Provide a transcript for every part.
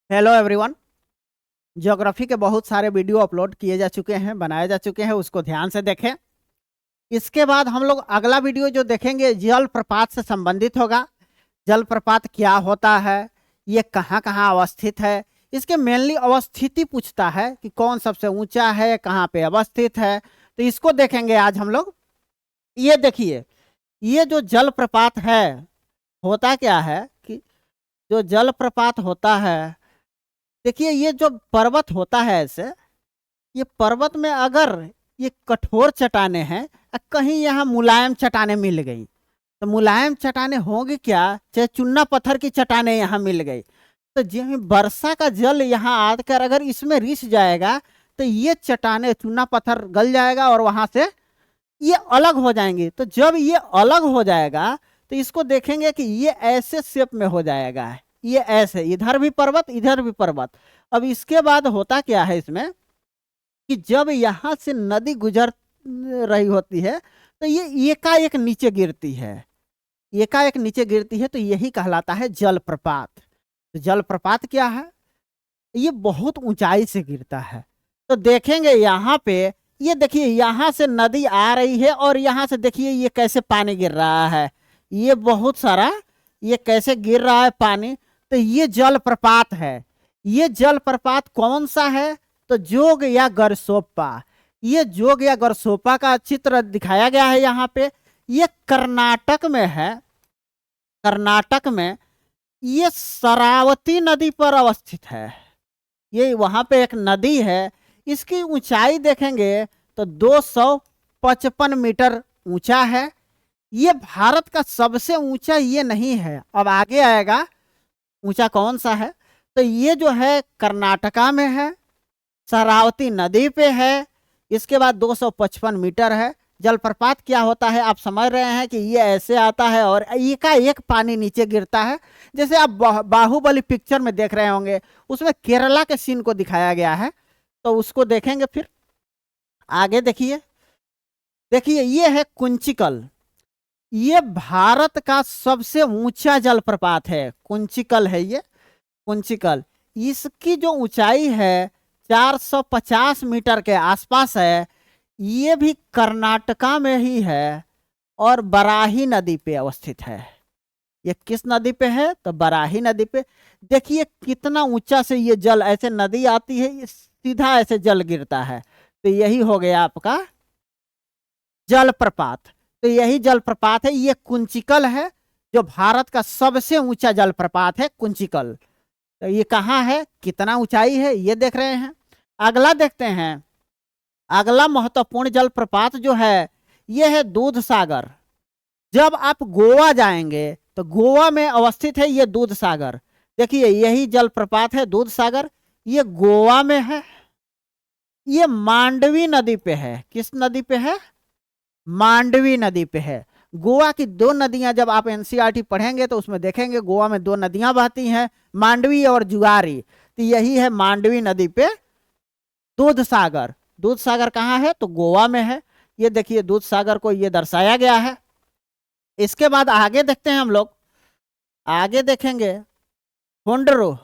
Hello everyone. Geography के बहुत सारे वीडियो अपलोड किए जा चुके हैं, बनाए जा चुके हैं, उसको ध्यान से देखें। इसके बाद हम लोग अगला वीडियो जो देखेंगे जल प्रपात से संबंधित होगा। जल प्रपात क्या होता है, ये कहाँ कहाँ अवस्थित है, इसके मेनली अवस्थिति पूछता है कि कौन सबसे ऊंचा है, कहाँ पे अवस्थित है। तो इसको देखेंगे आज हम लोग। ये देखिए, ये जो जल प्रपात है, होता क्या है कि जो जल प्रपात होता है, देखिए ये जो पर्वत होता है ऐसे, ये पर्वत में अगर ये कठोर चट्टाने हैं, कहीं यहाँ मुलायम चट्टाने मिल गई, तो मुलायम चट्टाने होंगी क्या, चाहे चुन्ना पत्थर की चट्टाने यहाँ मिल गई, तो जब वर्षा का जल यहाँ आकर अगर इसमें रिस जाएगा, तो ये चट्टाने चुन्ना पत्थर गल जाएगा और वहां से ये अलग हो जाएंगे। तो जब ये अलग हो जाएगा, तो इसको देखेंगे कि ये ऐसे शेप में हो जाएगा, ये ऐसे, इधर भी पर्वत इधर भी पर्वत। अब इसके बाद होता क्या है इसमें कि जब यहां से नदी गुजर रही होती है, तो ये एकाएक नीचे गिरती है, एकाएक नीचे गिरती है, तो यही कहलाता है जलप्रपात। तो जलप्रपात क्या है, ये बहुत ऊंचाई से गिरता है। तो देखेंगे यहाँ पे, ये देखिए यहाँ से नदी आ रही है और यहाँ से देखिए ये कैसे पानी गिर रहा है, ये बहुत सारा, ये कैसे गिर रहा है पानी। तो ये जलप्रपात है। ये जलप्रपात कौन सा है, तो जोग या गरसोप्पा। ये जोग या गरसोप्पा का चित्र दिखाया गया है यहाँ पे। ये कर्नाटक में है। कर्नाटक में ये शरावती नदी पर अवस्थित है। ये वहां पे एक नदी है। इसकी ऊंचाई देखेंगे तो 255 मीटर ऊंचा है। ये भारत का सबसे ऊंचा ये नहीं है, अब आगे आएगा ऊंचा कौन सा है। तो ये जो है कर्नाटका में है, शरावती नदी पे है। इसके बाद 255 मीटर है। जलप्रपात क्या होता है आप समझ रहे हैं कि ये ऐसे आता है और एकाएक पानी नीचे गिरता है। जैसे आप बाहुबली पिक्चर में देख रहे होंगे, उसमें केरला के सीन को दिखाया गया है, तो उसको देखेंगे। फिर आगे देखिए, देखिए ये है कुंचिकल। ये भारत का सबसे ऊंचा जलप्रपात है, कुंचिकल है ये, कुंचिकल। इसकी जो ऊंचाई है 450 मीटर के आसपास है। ये भी कर्नाटका में ही है और बराही नदी पे अवस्थित है। ये किस नदी पे है, तो बराही नदी पे। देखिए कितना ऊंचा से ये जल, ऐसे नदी आती है, ये सीधा ऐसे जल गिरता है। तो यही हो गया आपका जलप्रपात। तो यही जलप्रपात है, ये कुंचिकल है, जो भारत का सबसे ऊंचा जलप्रपात है, कुंचिकल। तो ये कहाँ है, कितना ऊंचाई है, ये देख रहे हैं। अगला देखते हैं। अगला महत्वपूर्ण जलप्रपात जो है, ये है दूध सागर। जब आप गोवा जाएंगे तो गोवा में अवस्थित है ये दूध सागर। देखिए यही जलप्रपात है दूध सागर, ये गोवा में है। ये मांडवी नदी पे है। किस नदी पे है, मांडवी नदी पे है। गोवा की दो नदियां जब आप एनसीईआरटी पढ़ेंगे तो उसमें देखेंगे गोवा में दो नदियां बहती हैं, मांडवी और जुआरी। तो यही है मांडवी नदी पे दूध सागर। दूध सागर कहाँ है, तो गोवा में है। ये देखिए दूध सागर को ये दर्शाया गया है। इसके बाद आगे देखते हैं हम लोग। आगे देखेंगे होंडरू।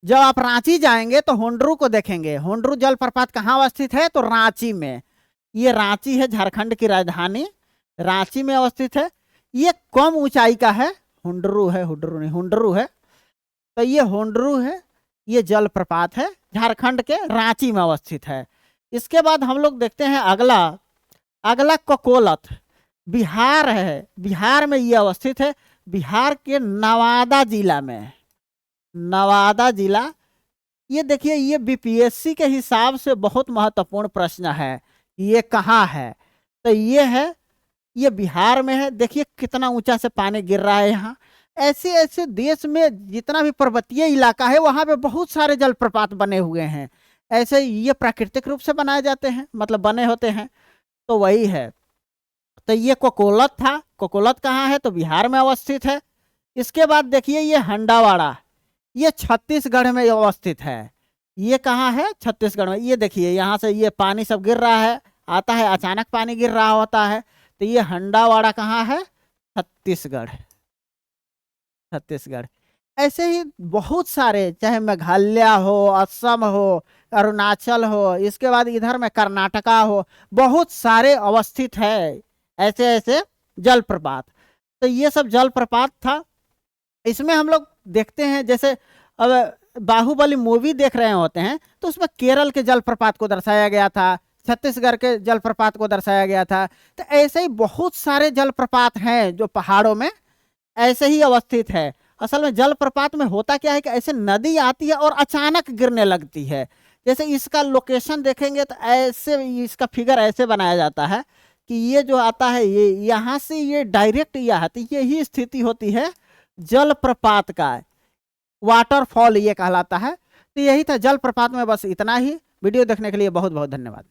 जब आप रांची जाएंगे तो होंडरू को देखेंगे। होंडरू जलप्रपात कहाँ अवस्थित है, तो रांची में। ये रांची है, झारखंड की राजधानी रांची में अवस्थित है। ये कम ऊंचाई का है, होंडरू है, हुडरू नहीं, होंडरू है। तो ये होंडरू है, ये जलप्रपात है, झारखंड के रांची में अवस्थित है। इसके बाद हम लोग देखते हैं अगला। अगला ककोलत, बिहार है, बिहार में ये अवस्थित है, बिहार के नवादा जिला में। नवादा जिला, ये देखिए ये बीपीएससी के हिसाब से बहुत महत्वपूर्ण प्रश्न है, ये कहाँ है। तो ये है, ये बिहार में है। देखिए कितना ऊंचा से पानी गिर रहा है यहाँ। ऐसे ऐसे देश में जितना भी पर्वतीय इलाका है वहां पे बहुत सारे जलप्रपात बने हुए हैं। ऐसे ये प्राकृतिक रूप से बनाए जाते हैं, मतलब बने होते हैं। तो वही है। तो ये कोकोलत था। कोकोलत कहाँ है, तो बिहार में अवस्थित है। इसके बाद देखिए ये हंडावाड़ा, ये छत्तीसगढ़ में अवस्थित है। ये कहाँ है, छत्तीसगढ़ में। ये देखिए यहाँ से ये पानी सब गिर रहा है, आता है, अचानक पानी गिर रहा होता है। तो ये हंडावाड़ा कहाँ है, छत्तीसगढ़, छत्तीसगढ़। ऐसे ही बहुत सारे, चाहे मेघालय हो, असम हो, अरुणाचल हो, इसके बाद इधर में कर्नाटका हो, बहुत सारे अवस्थित है ऐसे ऐसे जलप्रपात। तो ये सब जलप्रपात था। इसमें हम लोग देखते हैं, जैसे अब बाहुबली मूवी देख रहे होते हैं तो उसमें केरल के जलप्रपात को दर्शाया गया था, छत्तीसगढ़ के जलप्रपात को दर्शाया गया था। तो ऐसे ही बहुत सारे जलप्रपात हैं जो पहाड़ों में ऐसे ही अवस्थित है। असल में जलप्रपात में होता क्या है कि ऐसे नदी आती है और अचानक गिरने लगती है। जैसे इसका लोकेशन देखेंगे तो ऐसे इसका फिगर ऐसे बनाया जाता है कि ये जो आता है ये यहाँ से ये डायरेक्ट यह आती, यही स्थिति होती है जलप्रपात का, वाटरफॉल ये कहलाता है। तो यही था जलप्रपात में, बस इतना ही। वीडियो देखने के लिए बहुत बहुत धन्यवाद।